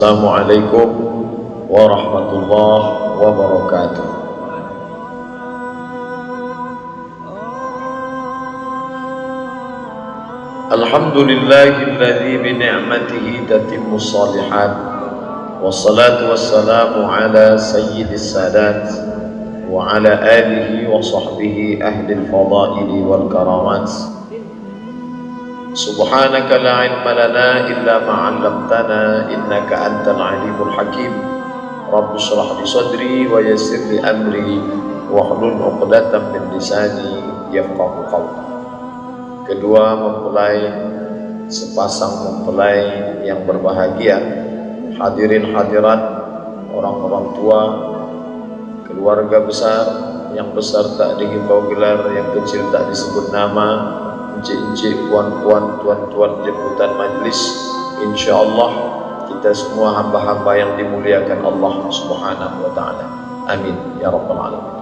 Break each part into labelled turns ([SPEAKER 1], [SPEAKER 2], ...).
[SPEAKER 1] Assalamualaikum warahmatullahi wabarakatuh. Alhamdulillahilladzi bi ni'matihi tatimmu shalihat. Wassalatu wassalamu ala sayyidis sadat wa ala alihi wa sahbihi ahlil fadaili wal karamat. Subhanaka la ilma lana illa ma 'allamtana innaka antal alimul hakim. Rabbi shrah li sadri wa yassir li amri wahlul 'uqdatam min lisani yafqahu qawli. Kedua mempelai, sepasang mempelai yang berbahagia, hadirin hadirat, orang-orang tua, keluarga besar, yang besar tak dihimbau gelar, yang kecil tak disebut nama, encik-encik, puan-puan, tuan-tuan jemputan majlis. InsyaAllah kita semua hamba-hamba yang dimuliakan Allah Subhanahu wa ta'ala. Amin ya rabbal alamin.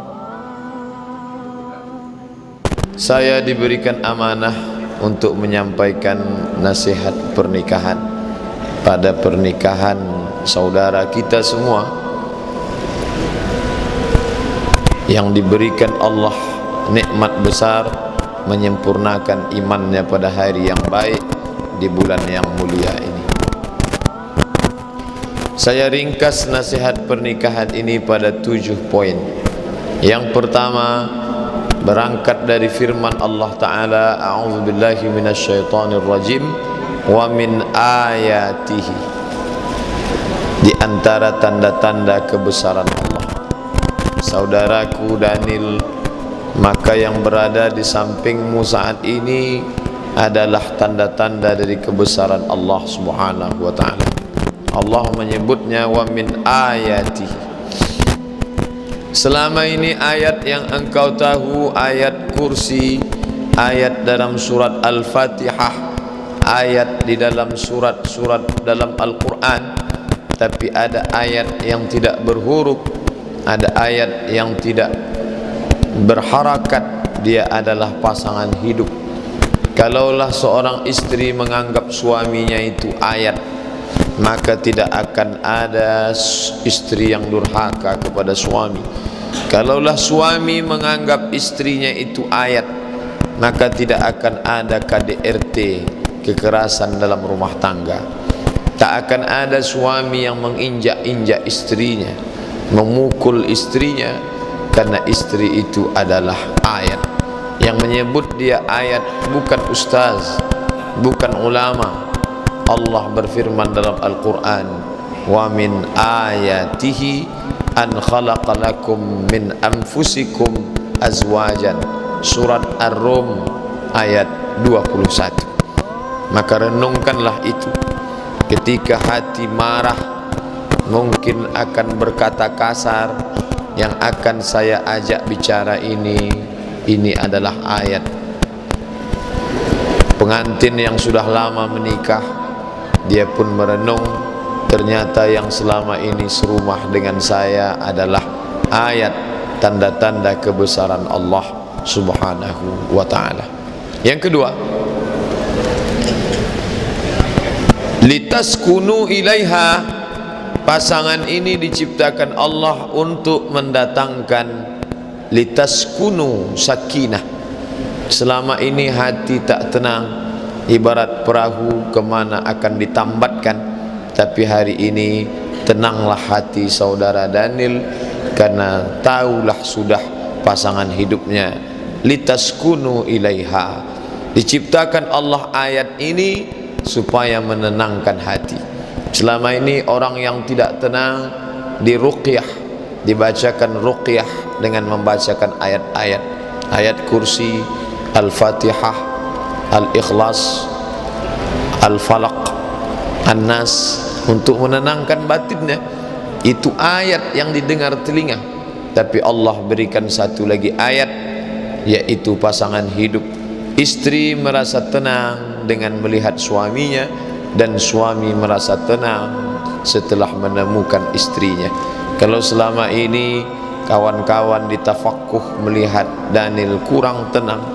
[SPEAKER 1] Saya diberikan amanah untuk menyampaikan nasihat pernikahan. Pada pernikahan saudara kita semua yang diberikan Allah nikmat besar, menyempurnakan imannya pada hari yang baik di bulan yang mulia ini. Saya ringkas nasihat pernikahan ini pada 7 poin. Yang pertama, berangkat dari firman Allah Ta'ala, a'udzubillahi minasyaitonir rajim, wa min ayatihi, di antara tanda-tanda kebesaran Allah. Saudaraku Daniel, maka yang berada di sampingmu saat ini adalah tanda-tanda dari kebesaran Allah Subhanahu wa ta'ala. Allah menyebutnya wa min ayatihi. Selama ini ayat yang engkau tahu, ayat kursi, ayat dalam surat Al-Fatihah, ayat di dalam surat-surat dalam Al-Quran. Tapi ada ayat yang tidak berhuruf, ada ayat yang tidak berharakat, dia adalah pasangan hidup. Kalaulah seorang istri menganggap suaminya itu ayat, maka tidak akan ada istri yang durhaka kepada suami. Kalaulah suami menganggap istrinya itu ayat, maka tidak akan ada KDRT, kekerasan dalam rumah tangga. Tak akan ada suami yang menginjak-injak istrinya, memukul istrinya, karena istri itu adalah ayat. Yang menyebut dia ayat bukan ustaz, bukan ulama. Allah berfirman dalam Al-Quran, wa min ayatihi an khalaqa lakum min anfusikum azwajan. Surat Ar-Rum ayat 21. Maka renungkanlah itu. Ketika hati marah, mungkin akan berkata kasar. Yang akan saya ajak bicara ini adalah ayat. Pengantin yang sudah lama menikah, dia pun merenung, ternyata yang selama ini serumah dengan saya adalah ayat, tanda-tanda kebesaran Allah Subhanahu wa ta'ala. Yang kedua, litaskunu ilaiha. Pasangan ini diciptakan Allah untuk mendatangkan litaskunu sakinah. Selama ini hati tak tenang, ibarat perahu kemana akan ditambatkan. Tapi hari ini tenanglah hati saudara Daniel, karena tahulah sudah pasangan hidupnya. Litaskunu ilaiha. Diciptakan Allah ayat ini supaya menenangkan hati. Selama ini orang yang tidak tenang diruqyah, dibacakan ruqyah dengan membacakan ayat-ayat, ayat kursi, Al-Fatihah, Al-Ikhlas, Al-Falaq, An-Nas, untuk menenangkan batinnya. Itu ayat yang didengar telinga. Tapi Allah berikan satu lagi ayat, yaitu pasangan hidup. Istri merasa tenang dengan melihat suaminya, dan suami merasa tenang setelah menemukan istrinya. Kalau selama ini kawan-kawan ditafakkuh melihat Daniel kurang tenang,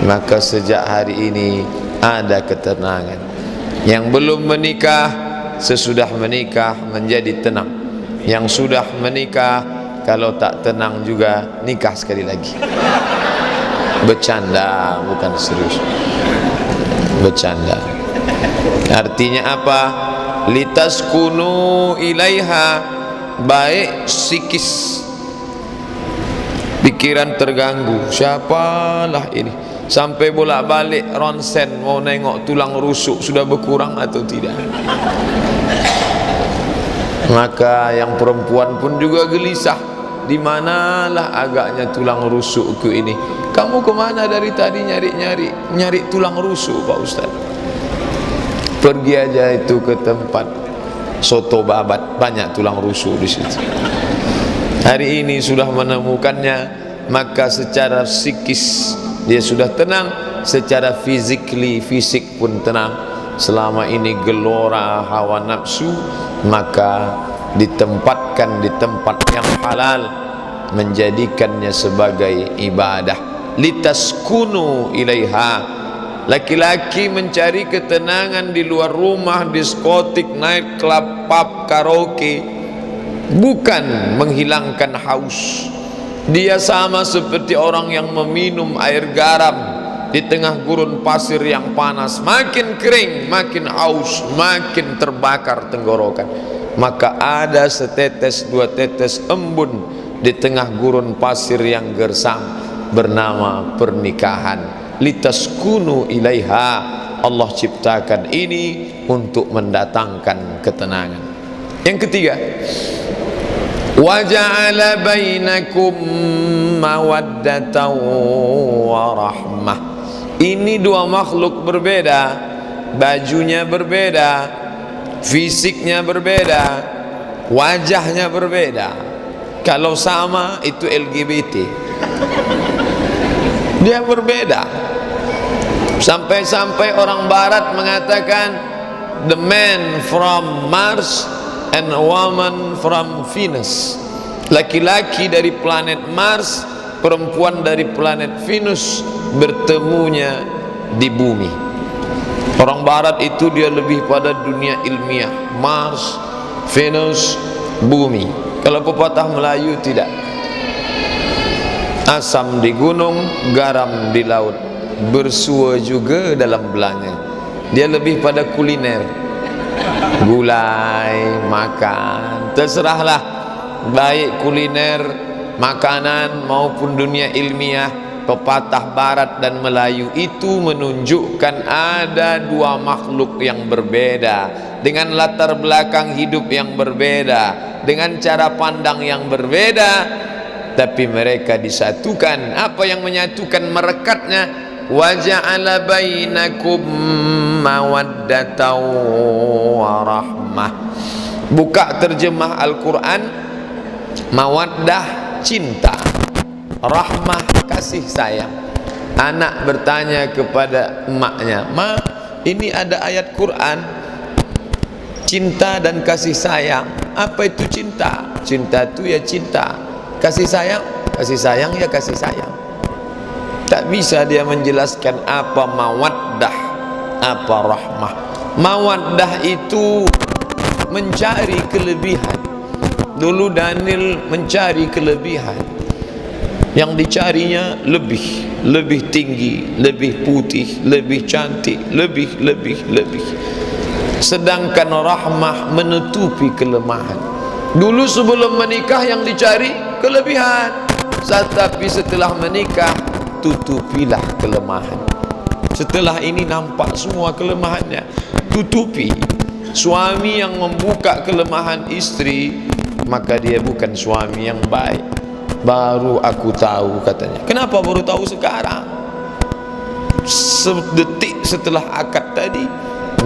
[SPEAKER 1] maka sejak hari ini ada ketenangan. Yang belum menikah sesudah menikah menjadi tenang. Yang sudah menikah kalau tak tenang juga nikah sekali lagi. Bercanda, bukan serius. Bercanda. Artinya apa? Litaskunu ilaiha, baik psikis, pikiran terganggu. Siapalah ini? Sampai bolak-balik ronsen mau nengok tulang rusuk sudah berkurang atau tidak. Maka yang perempuan pun juga gelisah. Di manalah agaknya tulang rusukku ini? Kamu kemana dari tadi nyari tulang rusuk, Pak Ustaz? Pergi aja itu ke tempat soto babat, banyak tulang rusuk di situ. Hari ini sudah menemukannya, maka secara psikis dia sudah tenang, secara fisik pun tenang. Selama ini gelora hawa nafsu, maka ditempatkan di tempat yang halal, menjadikannya sebagai ibadah. Litaskunu ilaiha. Laki-laki mencari ketenangan di luar rumah, diskotik, night club, pub, karaoke, bukan menghilangkan haus. Dia sama seperti orang yang meminum air garam di tengah gurun pasir yang panas. Makin kering, makin haus, makin terbakar tenggorokan. Maka ada setetes dua tetes embun di tengah gurun pasir yang gersam, bernama pernikahan. Litaskunu ilaiha. Allah ciptakan ini untuk mendatangkan ketenangan. Yang ketiga, wa ja'ala bainakum mawaddatan wa rahmah. Ini dua makhluk berbeda, bajunya berbeda, fisiknya berbeda, wajahnya berbeda. Kalau sama itu LGBT. Dia berbeda. Sampai-sampai orang barat mengatakan the man from Mars and a woman from Venus. Laki-laki dari planet Mars, perempuan dari planet Venus, bertemunya di bumi. Orang barat itu dia lebih pada dunia ilmiah, Mars, Venus, bumi. Kalau pepatah Melayu tidak. Asam di gunung, garam di laut, bersua juga dalam belanga. Dia lebih pada kuliner, gulai, makan, terserahlah. Baik kuliner, makanan maupun dunia ilmiah, pepatah barat dan Melayu itu menunjukkan ada dua makhluk yang berbeda, dengan latar belakang hidup yang berbeda, dengan cara pandang yang berbeda, tapi mereka disatukan. Apa yang menyatukan merekatnya? Wa ja'ala bainakum mawaddatan wa rahmah. Buka terjemah Al-Quran, mawaddah cinta, rahmah kasih sayang. Anak bertanya kepada emaknya, "Ma, ini ada ayat Quran cinta dan kasih sayang. Apa itu cinta? Cinta itu ya cinta. Kasih sayang ya kasih sayang." Tak bisa dia menjelaskan apa mawaddah, apa rahmah. Mawaddah itu mencari kelebihan. Dulu Daniel mencari kelebihan. Yang dicarinya lebih tinggi, lebih putih, lebih cantik, lebih. Sedangkan rahmah menutupi kelemahan. Dulu sebelum menikah yang dicari kelebihan, tapi setelah menikah tutupilah kelemahan. Setelah ini nampak semua kelemahannya, tutupi. Suami yang membuka kelemahan istri, maka dia bukan suami yang baik. Baru aku tahu, katanya. Kenapa baru tahu sekarang? Sedetik setelah akad tadi.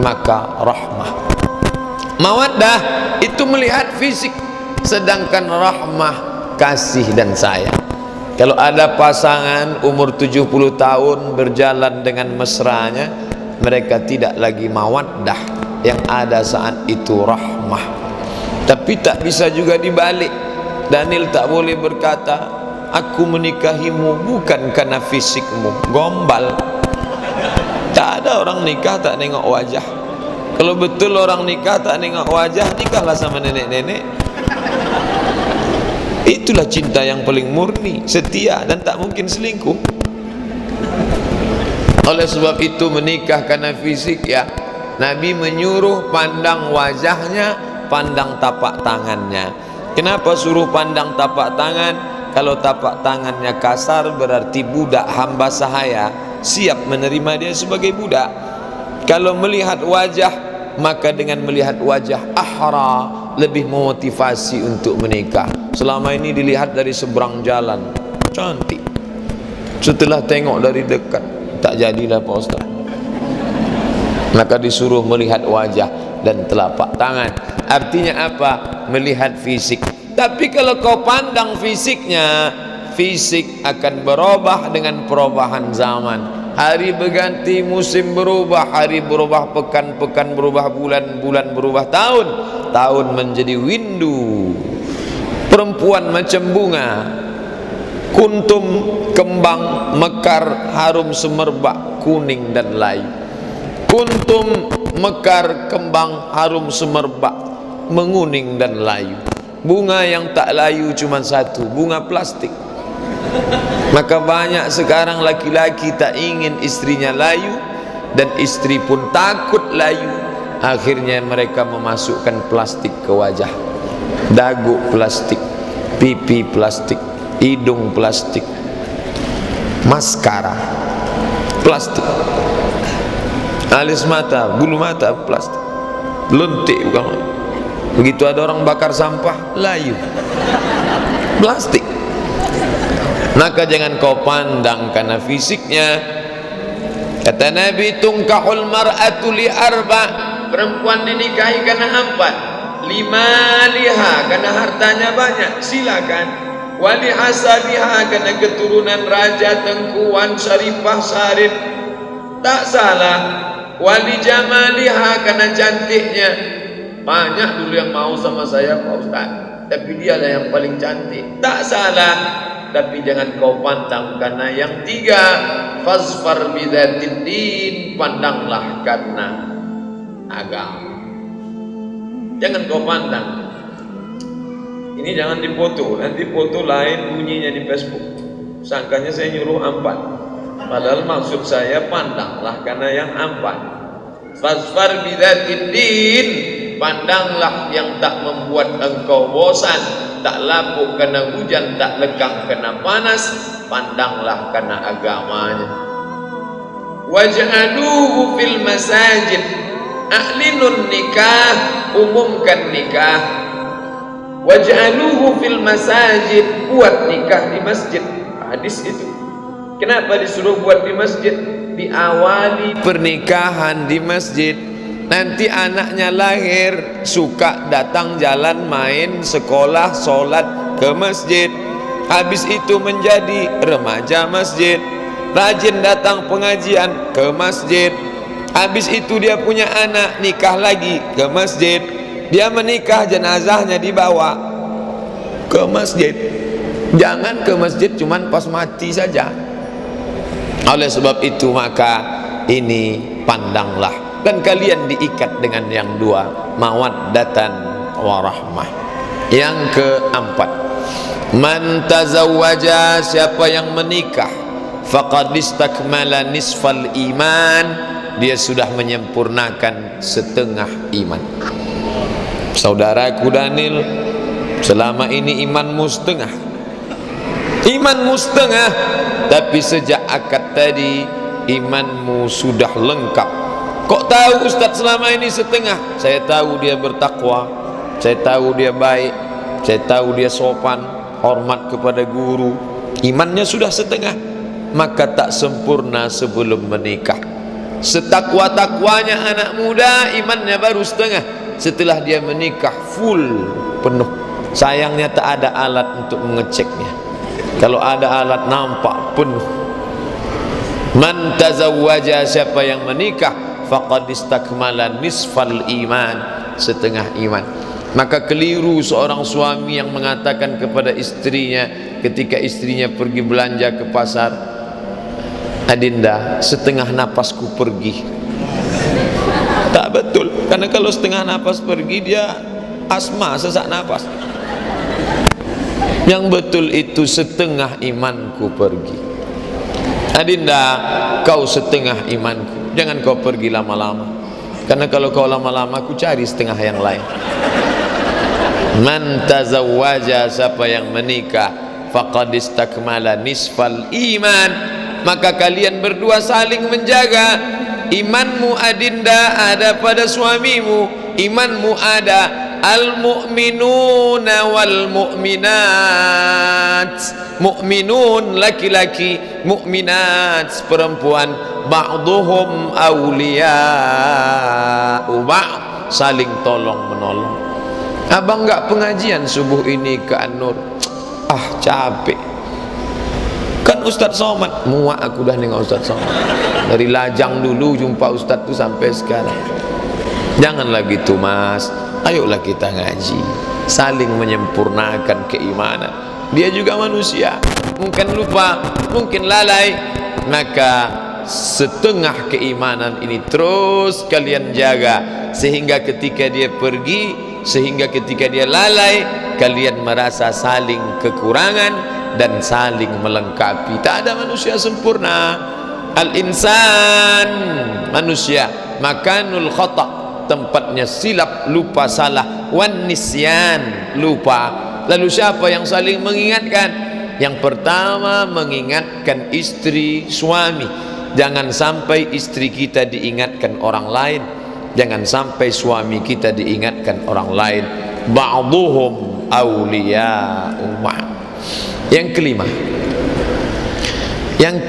[SPEAKER 1] Maka rahmah. Mawaddah itu melihat fisik, sedangkan rahmah kasih dan sayang. Kalau ada pasangan umur 70 tahun berjalan dengan mesranya, mereka tidak lagi mawaddah, yang ada saat itu rahmah. Tapi tak bisa juga dibalik. Daniel tak boleh berkata, "Aku menikahimu bukan karena fisikmu." Gombal. Tak ada orang nikah tak nengok wajah. Kalau betul orang nikah tak nengok wajah, nikahlah sama nenek-nenek. Itulah cinta yang paling murni, setia, dan tak mungkin selingkuh. Oleh sebab itu menikah karena fisik ya, Nabi menyuruh pandang wajahnya, pandang tapak tangannya. Kenapa suruh pandang tapak tangan? Kalau tapak tangannya kasar berarti budak hamba sahaya, siap menerima dia sebagai budak. Kalau melihat wajah, maka dengan melihat wajah ahra, lebih memotivasi untuk menikah. Selama ini dilihat dari seberang jalan, cantik. Setelah tengok dari dekat, tak jadilah Pak Ustaz. Maka disuruh melihat wajah dan telapak tangan. Artinya apa? Melihat fisik. Tapi kalau kau pandang fisiknya, fisik akan berubah dengan perubahan zaman. Hari berganti, musim berubah, hari berubah, pekan berubah, bulan berubah, tahun menjadi windu. Perempuan macam bunga, kuntum, kembang, mekar, harum semerbak, kuning dan layu. Kuntum, mekar, kembang, harum semerbak, menguning dan layu. Bunga yang tak layu cuma satu, bunga plastik. Maka banyak sekarang laki-laki tak ingin istrinya layu, dan istri pun takut layu. Akhirnya mereka memasukkan plastik ke wajah. Dagu plastik, pipi plastik, hidung plastik, maskara plastik, alis mata, bulu mata plastik, lentik bukan. Begitu ada orang bakar sampah, layu, plastik. Maka jangan kau pandang karena fisiknya. Kata Nabi, tungkahul mar'atu li arba, perempuan dinikahi karena 4. 5 liha, karena hartanya banyak, silakan. Wali hasabiha, karena keturunan raja, tengkuan, syarifah, syarif, tak salah. Wali jamaliha, karena cantiknya. Banyak dulu yang mau sama saya Pak Ustaz, tapi dia lah yang paling cantik, tak salah. Tapi jangan kau pandang karena yang 3. Fasfar bidzatid din, pandanglah karena agama. Jangan kau pandang. Ini jangan dipoto, nanti foto lain bunyinya di Facebook. Sangkanya saya nyuruh 4, padahal maksud saya pandanglah karena yang 4. Fasfar bidzatid din, pandanglah yang tak membuat engkau bosan, tak lapuk kena hujan, tak lekang kena panas. Pandanglah karena agamanya. Waj'aluhu fil masajid, a'linun nikah, umumkan nikah. Waj'aluhu fil masajid, buat nikah di masjid. Hadis itu. Kenapa disuruh buat di masjid? Diawali pernikahan di masjid. Nanti anaknya lahir, suka datang jalan, main, sekolah, sholat ke masjid. Habis itu menjadi remaja masjid, rajin datang pengajian ke masjid. Habis itu dia punya anak, nikah lagi ke masjid. Dia menikah, jenazahnya dibawa ke masjid. Jangan ke masjid cuman pas mati saja. Oleh sebab itu maka ini pandanglah, dan kalian diikat dengan yang 2, mawaddatan warahmah. Yang keempat, man tazawwaja, siapa yang menikah, faqad istakmala nisfal iman, dia sudah menyempurnakan setengah iman. Saudaraku Daniel, selama ini imanmu setengah, tapi sejak akad tadi imanmu sudah lengkap. Kok tahu Ustaz selama ini setengah? Saya tahu dia bertakwa, saya tahu dia baik, saya tahu dia sopan, hormat kepada guru. Imannya sudah setengah, maka tak sempurna sebelum menikah. Setakwa-takwanya anak muda, imannya baru setengah. Setelah dia menikah full, penuh. Sayangnya tak ada alat untuk mengeceknya. Kalau ada alat nampak penuh. Man tazawwaja, siapa yang menikah, faqad istakmala nisfal iman, setengah iman. Maka keliru seorang suami yang mengatakan kepada istrinya ketika istrinya pergi belanja ke pasar, adinda, setengah napasku pergi. Tak betul, karena kalau setengah nafas pergi dia asma, sesak nafas. Yang betul itu setengah imanku pergi. Adinda, kau setengah imanku, jangan kau pergi lama-lama, karena kalau kau lama-lama aku cari setengah yang lain. Man tazawwaja, siapa yang menikah, faqad istakmala nisfal iman. Maka kalian berdua saling menjaga. Imanmu adinda ada pada suamimu, imanmu ada. Al-mu'minuna wal mu'minat, mu'minun laki-laki, mu'minat perempuan, ba'duhum awliya'u ba'd, saling tolong menolong. Abang enggak pengajian subuh ini ke An-Nur? Capek. Kan Ustaz Somad, muak aku dah dengan Ustaz Somad. Dari lajang dulu jumpa Ustaz tu sampai sekarang. Janganlah gitu mas, ayolah kita ngaji, saling menyempurnakan keimanan. Dia juga manusia, mungkin lupa, mungkin lalai. Maka setengah keimanan ini terus kalian jaga, sehingga ketika dia pergi, sehingga ketika dia lalai, kalian merasa saling kekurangan dan saling melengkapi. Tak ada manusia sempurna. Al-insan, manusia, makanul khata', tempatnya silap, lupa, salah. Wan nisyan, lupa. Lalu siapa yang saling mengingatkan? Yang pertama, mengingatkan istri, suami. Jangan sampai istri kita diingatkan orang lain, jangan sampai suami kita diingatkan orang lain. Ba'duhum awliya'u ba'd. Yang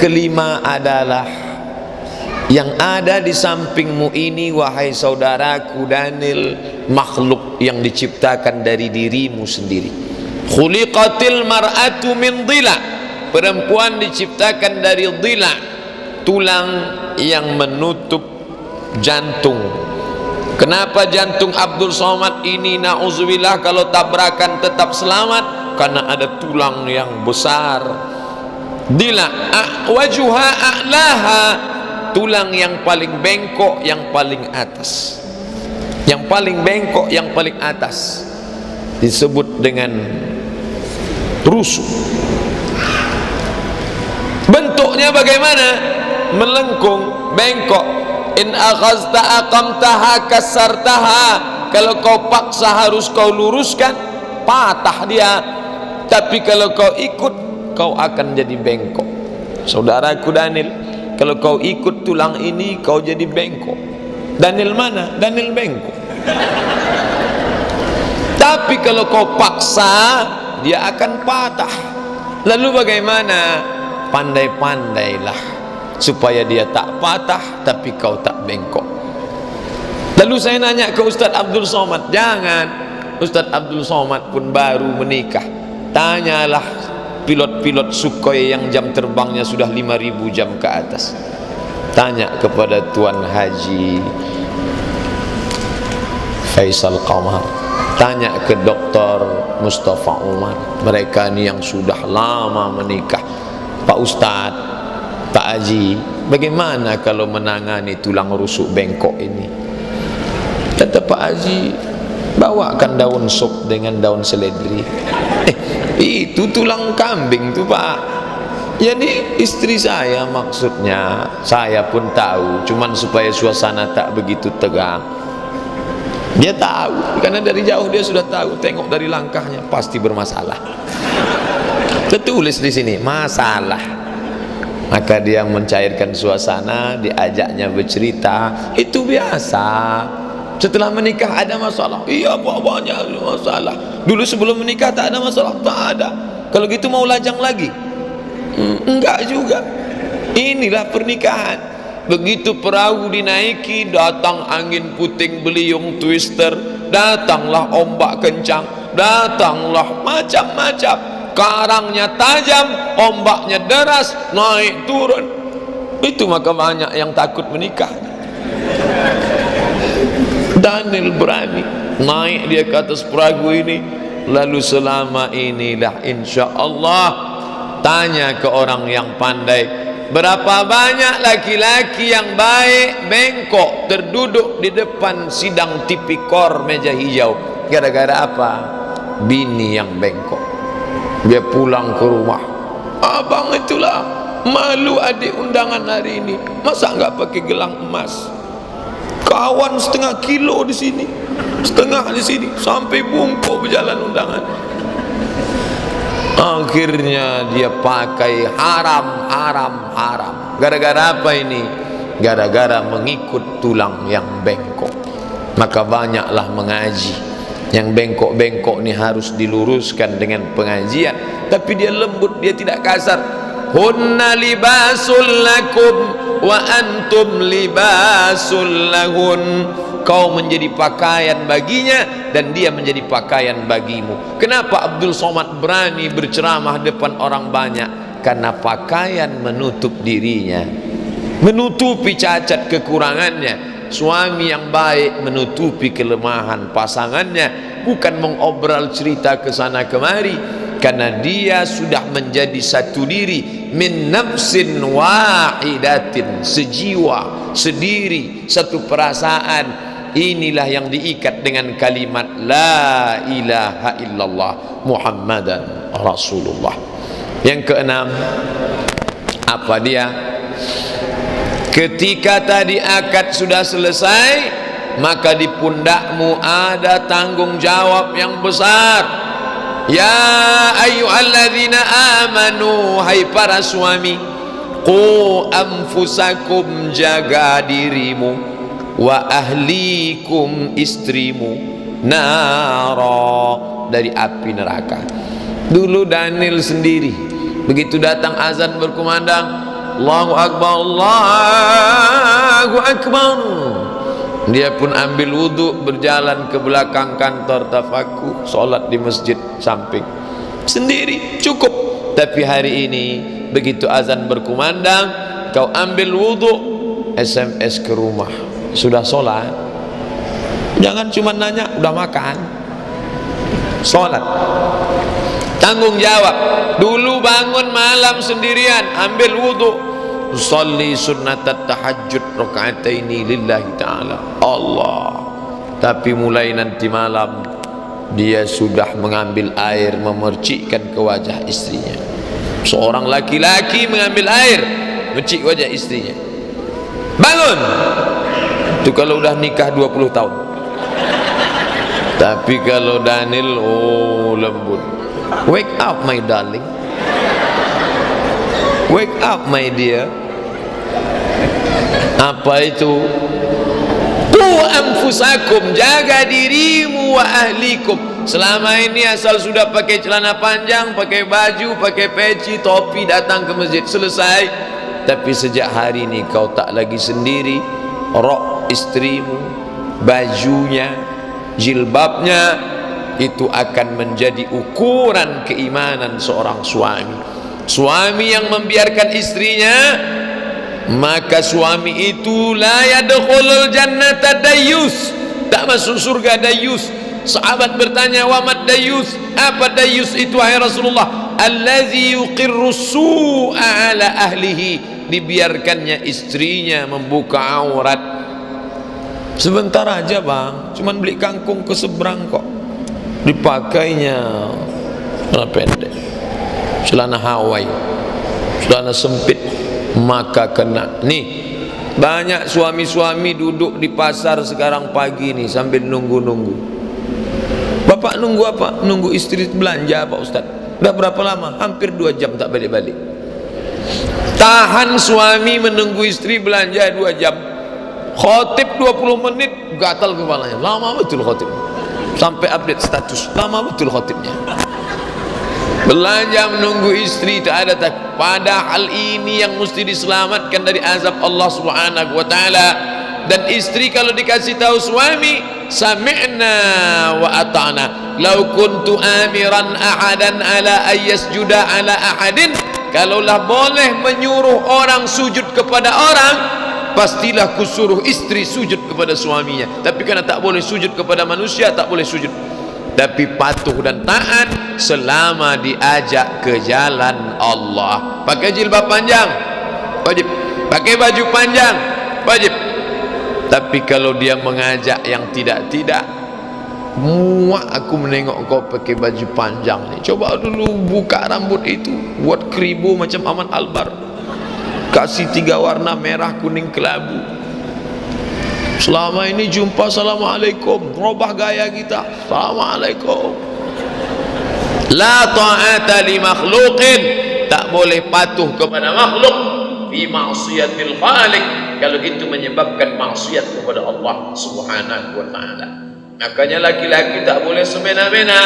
[SPEAKER 1] kelima adalah yang ada di sampingmu ini, wahai saudaraku Daniel, makhluk yang diciptakan dari dirimu sendiri. Khuliqatil mar'atu min dhila, perempuan diciptakan dari dhila, tulang yang menutup jantung. Kenapa jantung Abdul Somad ini na'udzubillah kalau tabrakan tetap selamat? Karena ada tulang yang besar. Dila wajuha a'laha, tulang yang paling bengkok, yang paling atas. Yang paling bengkok, yang paling atas disebut dengan rusuk. Bentuknya bagaimana? Melengkung, bengkok. In akhazta aqamtaha kasartaha, kalau kau paksa harus kau luruskan, patah dia. Tapi kalau kau ikut, kau akan jadi bengkok. Saudaraku Daniel, kalau kau ikut tulang ini, kau jadi bengkok. Daniel mana? Daniel bengkok. Tapi kalau kau paksa, dia akan patah. Lalu bagaimana? Pandai-pandailah supaya dia tak patah, tapi kau tak bengkok. Lalu saya nanya ke Ustaz Abdul Somad, jangan. Ustaz Abdul Somad pun baru menikah. Tanyalah pilot-pilot Sukhoi yang jam terbangnya sudah 5.000 jam ke atas. Tanya kepada Tuan Haji Faisal Qamar, tanya ke Dr. Mustafa Umar. Mereka ini yang sudah lama menikah. Pak Ustaz, Pak Haji, bagaimana kalau menangani tulang rusuk bengkok ini? Kata Pak Haji, bawakan daun sop dengan daun seledri. Itu tulang kambing tuh Pak. Jadi istri saya maksudnya, saya pun tahu, cuman supaya suasana tak begitu tegang. Dia tahu, karena dari jauh dia sudah tahu, tengok dari langkahnya pasti bermasalah. Tertulis di sini masalah. Maka dia mencairkan suasana, diajaknya bercerita, itu biasa. Setelah menikah ada masalah, iya banyak masalah. Dulu sebelum menikah tak ada masalah, tak ada. Kalau gitu mau lajang lagi? Enggak juga. Inilah pernikahan. Begitu perahu dinaiki, datang angin puting beliung twister, datanglah ombak kencang, datanglah macam-macam. Karangnya tajam, ombaknya deras, naik turun. Itu maka banyak yang takut menikah. Daniel berani naik dia ke atas perahu ini. Lalu selama inilah insya Allah, tanya ke orang yang pandai, Berapa banyak laki-laki yang baik bengkok terduduk di depan sidang tipikor meja hijau. Gara-gara apa? Bini yang bengkok. Dia pulang ke rumah, abang itulah malu adik undangan hari ini, masa enggak pakai gelang emas? Kawan setengah kilo di sini, setengah di sini, sampai bungkuk berjalan undangan. Akhirnya dia pakai haram. Gara-gara apa ini? Gara-gara mengikut tulang yang bengkok. Maka banyaklah mengaji. Yang bengkok-bengkok ini harus diluruskan dengan pengajian, tapi dia lembut, dia tidak kasar. Hunna libasul lakum wa antum libasul lahun. Kau menjadi pakaian baginya dan dia menjadi pakaian bagimu. Kenapa Abdul Somad berani berceramah depan orang banyak? Karena pakaian menutup dirinya, menutupi cacat kekurangannya. Suami yang baik menutupi kelemahan pasangannya, bukan mengobral cerita ke sana kemari, karena dia sudah menjadi satu diri, min nafsin wahidatin, sejiwa, sediri, satu perasaan. Inilah yang diikat dengan kalimat la ilaha illallah Muhammadan Rasulullah. Yang keenam, apa dia? Ketika tadi akad sudah selesai, maka di pundakmu ada tanggung jawab yang besar. Ya ayyuhalladzina amanu, hai para suami, qu anfusakum, jaga dirimu, wa ahlikum, istrimu, nara, dari api neraka. Dulu Daniel sendiri, begitu datang azan berkumandang, Allahu Akbar, Allahu Akbar, dia pun ambil wudhu, berjalan ke belakang kantor tafakuh, sholat di masjid samping sendiri, cukup. Tapi hari ini begitu azan berkumandang, kau ambil wudhu, SMS ke rumah, sudah sholat. Jangan cuma nanya udah makan, sholat. Tanggung jawab. Dulu bangun malam sendirian, ambil wudhu, sholli sunnatat tahajud rakaataini lillahi ta'ala Allah. Tapi mulai nanti malam dia sudah mengambil air, memercikkan ke wajah istrinya. Seorang laki-laki mengambil air, mercik wajah istrinya. Bangun. Itu kalau udah nikah 20 tahun. Tapi kalau Daniel, oh lembut. Wake up my darling, wake up my dear. Apa itu? Qu anfusakum, jaga dirimu, wa ahlikum. Selama ini asal sudah pakai celana panjang, pakai baju, pakai peci, topi, datang ke masjid, selesai. Tapi sejak hari ini kau tak lagi sendiri. Rok istrimu, bajunya, jilbabnya, itu akan menjadi ukuran keimanan seorang suami. Suami yang membiarkan istrinya, maka suami itu la yadkhulul jannata dayyus, tak masuk surga dayyus. Sahabat bertanya, wa mad dayyus? Apa dayyus itu wahai Rasulullah? Allazi yuqirru su'a ala ahlihi, dibiarkannya istrinya membuka aurat. Sebentar aja bang, cuman beli kangkung ke seberang kok, dipakainya celana pendek, celana Hawaii, celana sempit, maka kena. Nih banyak suami-suami duduk di pasar sekarang pagi nih sambil nunggu-nunggu. Bapak nunggu apa? Nunggu istri belanja Pak Ustaz. Udah berapa lama? Hampir 2 jam tak balik-balik. Tahan suami menunggu istri belanja 2 jam. Khotib 20 menit gatal kepalanya. Lama betul khotib. Sampai update status, lama betul khotibnya. Belanja menunggu istri tak ada tak. Padahal ini yang mesti diselamatkan dari azab Allah Subhanahu wa taala. Dan istri kalau dikasih tahu suami, sami'na wa ata'na. Lau kuntu amiran ahadan ala ayyasjuda ala ahadin, kalaulah boleh menyuruh orang sujud kepada orang, pastilah kusuruh istri sujud kepada suaminya. Tapi karena tak boleh sujud kepada manusia, tak boleh sujud. Tapi patuh dan taat selama diajak ke jalan Allah. Pakai jilbab panjang, wajib. Pakai baju panjang, wajib. Tapi kalau dia mengajak yang tidak-tidak, muak aku menengok kau pakai baju panjang ni. Coba dulu buka rambut itu, buat keribu macam Aman Albar, kasih 3 warna merah, kuning, kelabu. Selama ini jumpa assalamualaikum, berubah gaya kita, assalamualaikum. La ta'ata li makhluqin, tak boleh patuh kepada makhluk fi ma'siyatil khaliq, kalau itu menyebabkan maksiat kepada Allah Subhanahu wa taala. Makanya laki-laki tak boleh semena-mena.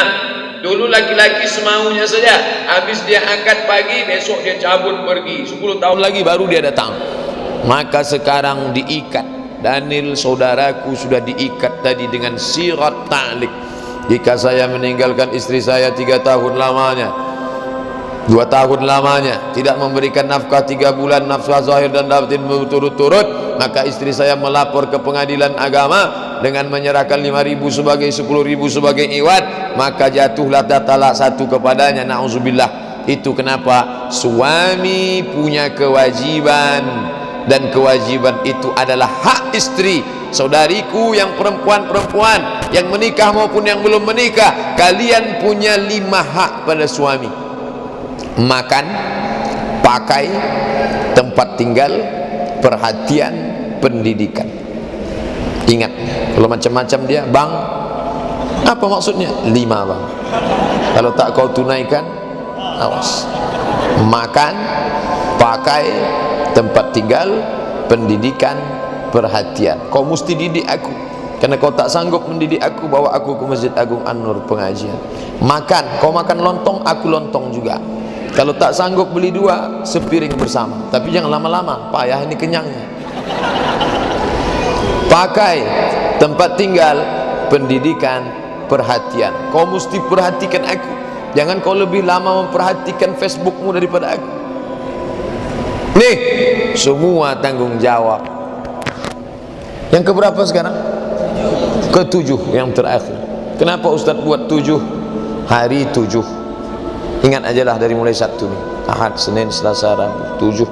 [SPEAKER 1] Dulu laki-laki semaunya saja, habis dia akad pagi, besok dia cabut pergi, 10 tahun lagi baru dia datang. Maka sekarang diikat. Daniel saudaraku sudah diikat tadi dengan sirat ta'liq. Jika saya meninggalkan istri saya 3 tahun lamanya, 2 tahun lamanya, tidak memberikan nafkah 3 bulan, nafkah zahir dan batin berturut-turut, maka istri saya melapor ke pengadilan agama dengan menyerahkan 5.000 sebagai 10.000 sebagai iwat, maka jatuhlah talak 1 kepadanya. Na'udzubillah. Itu kenapa? Suami punya kewajiban, dan kewajiban itu adalah hak istri. Saudariku yang perempuan-perempuan yang menikah maupun yang belum menikah, kalian punya 5 hak pada suami: makan, pakai, tempat tinggal, perhatian, pendidikan. Ingat, kalau macam-macam dia, bang, apa maksudnya? 5 bang. Kalau tak kau tunaikan, awas. Makan, pakai, tempat tinggal, pendidikan, perhatian. Kau mesti didik aku, karena kau tak sanggup mendidik aku, bawa aku ke Masjid Agung An-Nur pengajian. Makan, kau makan lontong, aku lontong juga. Kalau tak sanggup beli 2, sepiring bersama. Tapi jangan lama-lama, payah ini kenyangnya. Pakai, tempat tinggal, pendidikan, perhatian. Kau mesti perhatikan aku. Jangan kau lebih lama memperhatikan Facebookmu daripada aku. Nih, semua tanggung jawab. Yang keberapa sekarang? Ke-7, yang terakhir. Kenapa Ustaz buat 7? Hari 7. Ingat ajalah dari mulai Sabtu nih. Ahad, Senin, Selasa, Rabu, 7.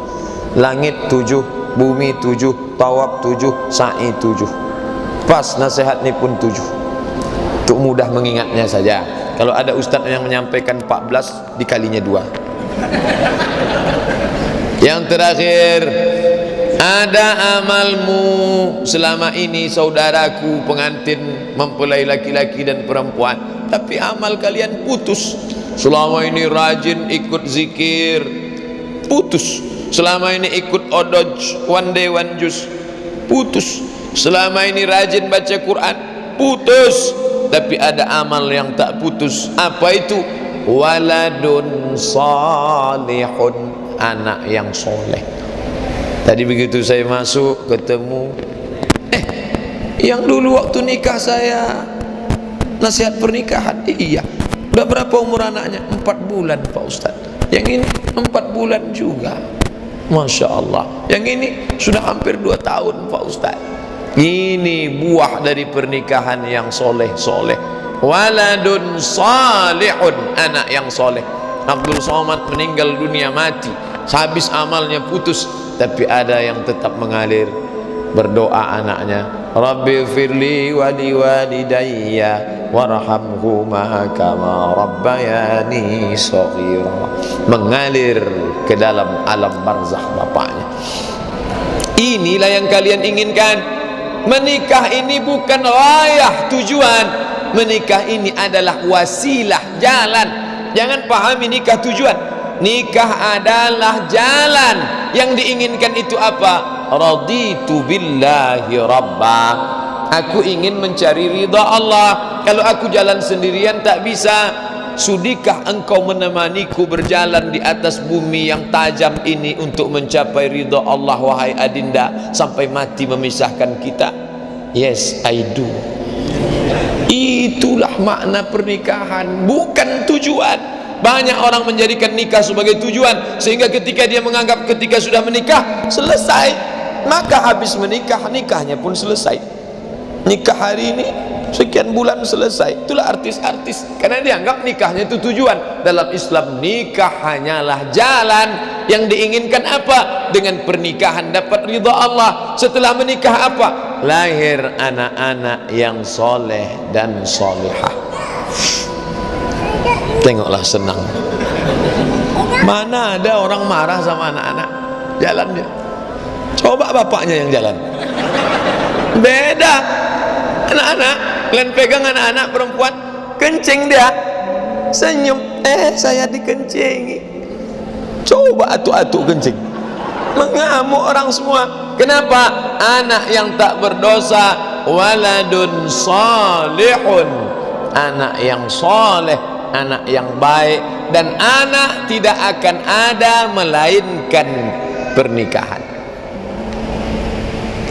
[SPEAKER 1] Langit 7, bumi 7, tawaf 7, sa'i 7. Pas nasihat ni pun 7. Untuk mudah mengingatnya saja. Kalau ada ustaz yang menyampaikan 14, dikalinya 2. Yang terakhir, ada amalmu selama ini saudaraku pengantin mempelai laki-laki dan perempuan, tapi amal kalian putus. Selama ini rajin ikut zikir, putus. Selama ini ikut odoj, one day one juz, putus. Selama ini rajin baca Quran, putus. Tapi ada amal yang tak putus. Apa itu? Waladun salihun, anak yang soleh. Tadi begitu saya masuk ketemu, yang dulu waktu nikah saya nasihat pernikahan, iya. Udah berapa umur anaknya? 4 bulan Pak Ustaz. Yang ini 4 bulan juga, Masya Allah. Yang ini sudah hampir 2 tahun Pak Ustaz. Ini buah dari pernikahan yang soleh-soleh. Waladun salihun, anak yang soleh. Abdul Somad meninggal dunia, mati, habis amalnya putus, tapi ada yang tetap mengalir. Berdoa anaknya, Rabbi firli wali walidayya warhamhuma kama rabbayani shaghira. Mengalir ke dalam alam barzakh bapaknya. Inilah yang kalian inginkan. Menikah ini bukan rayah tujuan. Menikah ini adalah wasilah, jalan. Jangan pahami nikah tujuan. Nikah adalah jalan. Yang diinginkan itu apa? Raditu billahi rabba. Aku ingin mencari ridha Allah. Kalau aku jalan sendirian tak bisa. Sudikah engkau menemaniku berjalan di atas bumi yang tajam ini untuk mencapai ridha Allah, wahai adinda, sampai mati memisahkan kita? Yes, I do. Itulah makna pernikahan, bukan tujuan. Banyak orang menjadikan nikah sebagai tujuan, sehingga ketika dia menganggap ketika sudah menikah selesai, maka habis menikah, nikahnya pun selesai. Nikah hari ini sekian bulan selesai. Itulah artis-artis, karena dianggap nikahnya itu tujuan. Dalam Islam nikah hanyalah jalan. Yang diinginkan apa? Dengan pernikahan dapat ridha Allah. Setelah menikah apa? Lahir anak-anak yang soleh dan solehah. Tengoklah senang. Mana ada orang marah sama anak-anak? Jalan dia. Coba bapaknya yang jalan. Beda. Anak-anak, kalian pegang anak-anak perempuan, kencing dia, senyum, saya dikencingi. Coba atu-atu kencing, mengamuk orang semua. Kenapa? Anak yang tak berdosa, waladun salihun, anak yang soleh, anak yang baik. Dan anak tidak akan ada melainkan pernikahan.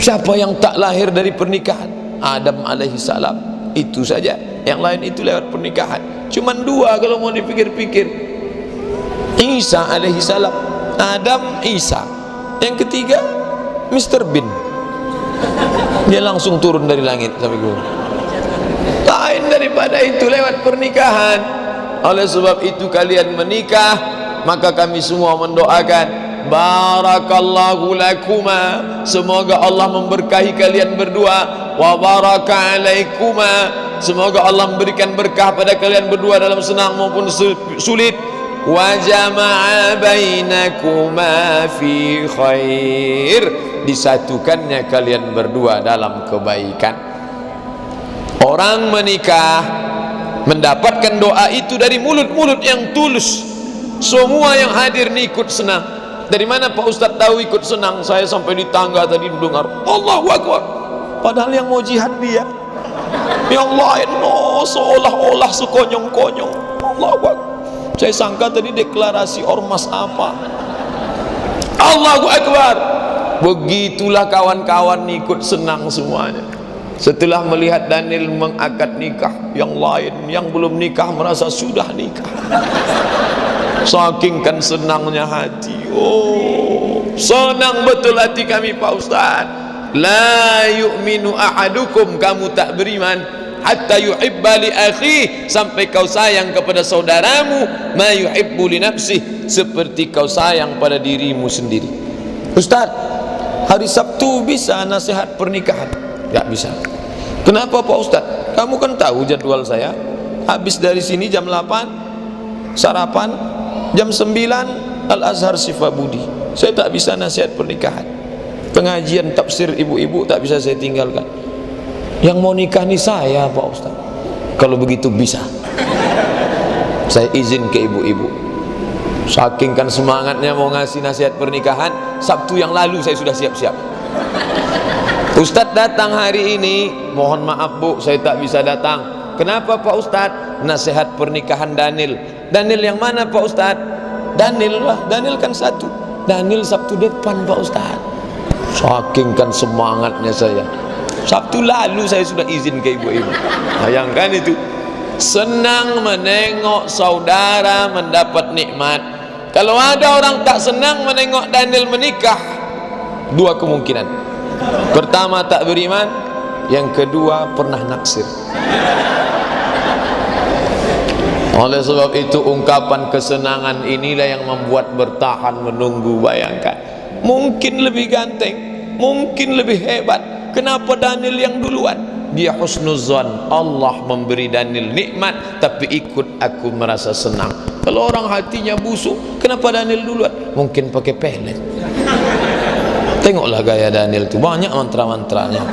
[SPEAKER 1] Siapa yang tak lahir dari pernikahan? Adam alaihissalam, itu saja. Yang lain itu lewat pernikahan. Cuman dua kalau mau dipikir-pikir. Isa alaihissalam, Adam, Isa. Yang ketiga Mr. Bean, dia langsung turun dari langit sampai gue. Lain daripada itu lewat pernikahan. Oleh sebab itu kalian menikah, maka kami semua mendoakan barakallahu lakuma, semoga Allah memberkahi kalian berdua. Wa baraka alaikuma, semoga Allah memberikan berkah pada kalian berdua dalam senang maupun sulit. Wa jama'a bainakuma fi khair, disatukannya kalian berdua dalam kebaikan. Orang menikah mendapatkan doa itu dari mulut-mulut yang tulus. Semua yang hadir ni ikut senang. Dari mana Pak Ustadz tahu ikut senang? Saya sampai di tangga tadi mendengar Allahu Akbar, padahal yang mau jihad dia. Yang lain seolah-olah sekonyong-konyong. Allahu Akbar. Saya sangka tadi deklarasi ormas apa. Allahu Akbar. Begitulah kawan-kawan ikut senang semuanya. Setelah melihat Daniel mengakad nikah, yang lain yang belum nikah merasa sudah nikah. Saking kan senangnya hati. Oh, senang betul hati kami Pak Ustaz. La yu'minu ahadukum, kamu tak beriman hatta yuhibba li akhi, sampai kau sayang kepada saudaramu ma yuhibbu li nafsih, seperti kau sayang pada dirimu sendiri. Ustaz, hari Sabtu bisa nasihat pernikahan? Tidak bisa. Kenapa Pak Ustaz? Kamu kan tahu jadwal saya. Habis dari sini jam 8 sarapan, jam 9 Al-Azhar Sifabudi. Saya tak bisa nasihat pernikahan. Pengajian tafsir ibu-ibu tak bisa saya tinggalkan. Yang mau nikah nih saya Pak Ustaz. Kalau begitu bisa, saya izin ke ibu-ibu. Saking kan semangatnya mau ngasih nasihat pernikahan, Sabtu yang lalu saya sudah siap-siap. Ustadz datang hari ini, mohon maaf Bu, saya tak bisa datang. Kenapa Pak Ustadz? Nasihat pernikahan Daniel. Daniel yang mana Pak Ustadz? Daniel lah, Daniel kan satu. Daniel Sabtu depan Pak Ustadz. Saking kan semangatnya saya, Sabtu lalu saya sudah izin ke ibu-ibu. Bayangkan itu, senang menengok saudara mendapat nikmat. Kalau ada orang tak senang menengok Daniel menikah, dua kemungkinan. Pertama tak beriman, yang kedua pernah naksir. Oleh sebab itu ungkapan kesenangan inilah yang membuat bertahan menunggu. Bayangkan, mungkin lebih ganteng, mungkin lebih hebat. Kenapa Daniel yang duluan? Dia husnuzan, Allah memberi Daniel nikmat, tapi ikut aku merasa senang. Kalau orang hatinya busuk, kenapa Daniel duluan? Mungkin pakai pelet. Tengoklah gaya Daniel itu, banyak mantra-mantranya.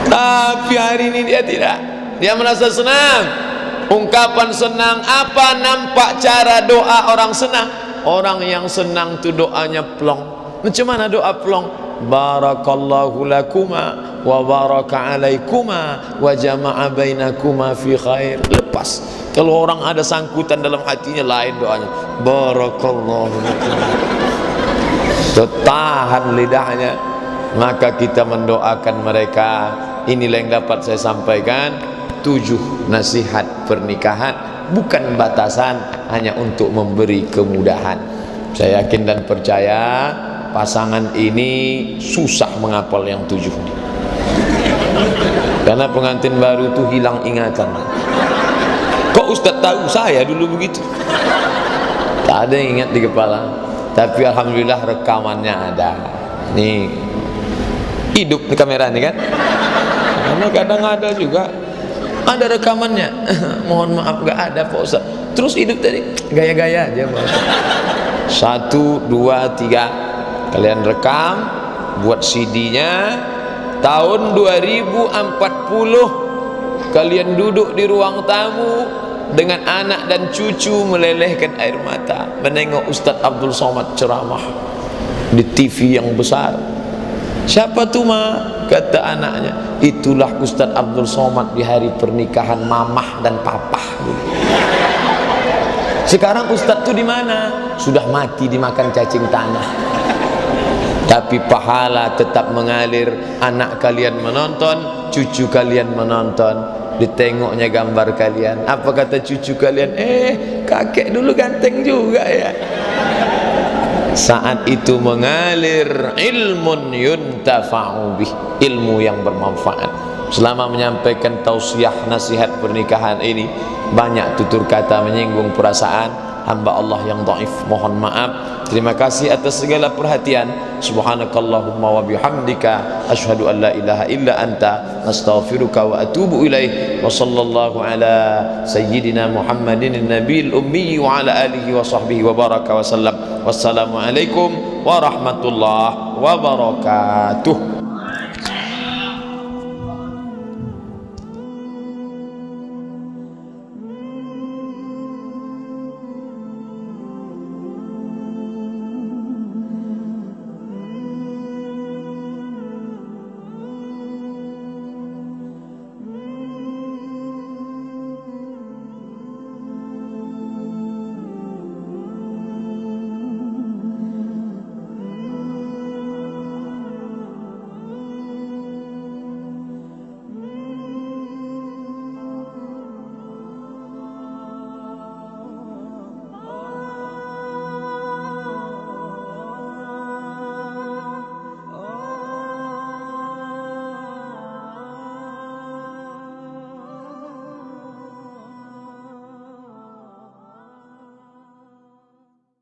[SPEAKER 1] Tapi hari ini dia tidak. Dia merasa senang. Ungkapan senang apa? Nampak cara doa orang senang. Orang yang senang itu doanya plong. Macam mana doa plong? Barakallahu lakuma wa baraka alaikuma wa jama'a bainakuma fi khair. Lepas. Kalau orang ada sangkutan dalam hatinya, lain doanya. Barakallahu lakuma. Tertahan lidahnya, maka kita mendoakan mereka. Inilah yang dapat saya sampaikan. 7 nasihat pernikahan, bukan batasan, hanya untuk memberi kemudahan. Saya yakin dan percaya pasangan ini susah menghafal yang 7 ini. Karena pengantin baru itu hilang ingatan. Kok Ustaz tahu? Saya dulu begitu. Tak ada yang ingat di kepala. Tapi alhamdulillah rekamannya ada. Nih, hidup di kamera nih kan. Karena kadang ada juga, ada rekamannya. Mohon maaf gak ada Pak Ustaz. Terus hidup tadi gaya-gaya aja Pak Ustaz. 1, 2, 3 kalian rekam, buat CD-nya. Tahun 2040 kalian duduk di ruang tamu dengan anak dan cucu melelehkan air mata menengok Ustaz Abdul Somad ceramah di TV yang besar. Siapa tuh ma? Kata anaknya, itulah Ustaz Abdul Somad di hari pernikahan mamah dan papah. Sekarang Ustaz tuh di mana? Sudah mati dimakan cacing tanah. Tapi pahala tetap mengalir. Anak kalian menonton, cucu kalian menonton, ditengoknya gambar kalian. Apa kata cucu kalian? Kakek dulu ganteng juga ya. Saat itu mengalir ilmun yuntafa'u bih, ilmu yang bermanfaat. Selama menyampaikan tausiah nasihat pernikahan ini, banyak tutur kata menyinggung perasaan hamba Allah yang dhaif, mohon maaf. Terima kasih atas segala perhatian. Subhanakallahumma wa bihamdika asyhadu an la ilaha illa anta astaghfiruka wa atubu ilaih. Wa sallallahu ala sayyidina Muhammadin nabiyil ummi wa ala alihi wa sahbihi wa baraka wa sallam. Wassalamu alaikum warahmatullahi wabarakatuh.